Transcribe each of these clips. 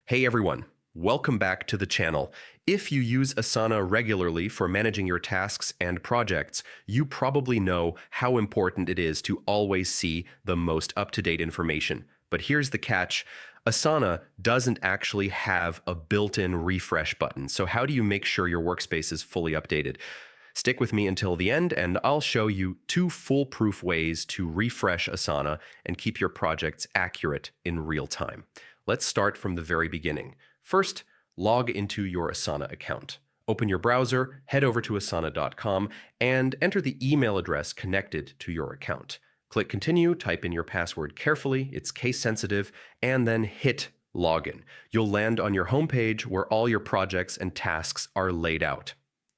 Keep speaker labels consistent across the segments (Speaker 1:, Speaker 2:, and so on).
Speaker 1: Hey everyone, welcome back to the channel. If you use Asana regularly for managing your tasks and projects, you probably know how important it is to always see the most up-to-date information. But here's the catch. Asana doesn't actually have a built-in refresh button. So how do you make sure your workspace is fully updated? Stick with me until the end and I'll show you 2 foolproof ways to refresh Asana and keep your projects accurate in real time. Let's start from the very beginning. First, log into your Asana account. Open your browser, head over to asana.com, and enter the email address connected to your account. Click Continue, type in your password carefully, it's case sensitive, and then hit Login. You'll land on your homepage where all your projects and tasks are laid out.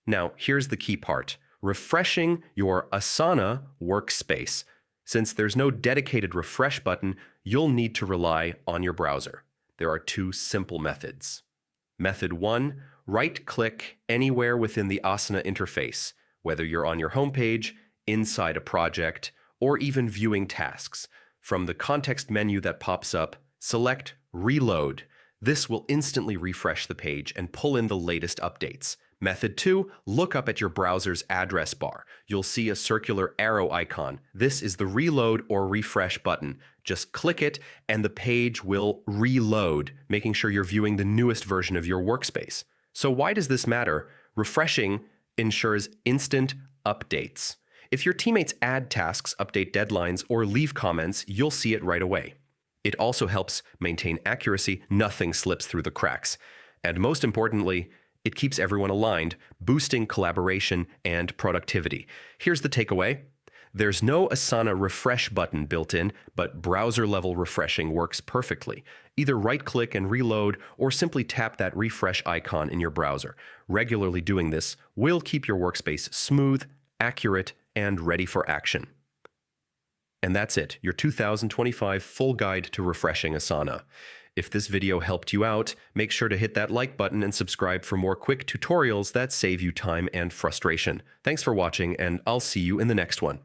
Speaker 1: Now, here's the key part. Refreshing your Asana workspace. Since there's no dedicated refresh button, you'll need to rely on your browser. There are 2 simple methods. Method 1, right-click anywhere within the Asana interface, whether you're on your homepage, inside a project, or even viewing tasks. From the context menu that pops up, select Reload. This will instantly refresh the page and pull in the latest updates. Method 2, look up at your browser's address bar. You'll see a circular arrow icon. This is the reload or refresh button. Just click it and the page will reload, making sure you're viewing the newest version of your workspace. So why does this matter? Refreshing ensures instant updates. If your teammates add tasks, update deadlines, or leave comments, you'll see it right away. It also helps maintain accuracy, nothing slips through the cracks. And most importantly, it keeps everyone aligned, boosting collaboration and productivity. Here's the takeaway. There's no Asana refresh button built in, but browser-level refreshing works perfectly. Either right-click and reload, or simply tap that refresh icon in your browser. Regularly doing this will keep your workspace smooth, accurate, and ready for action. And that's it, your 2025 full guide to refreshing Asana. If this video helped you out, make sure to hit that like button and subscribe for more quick tutorials that save you time and frustration. Thanks for watching, and I'll see you in the next one.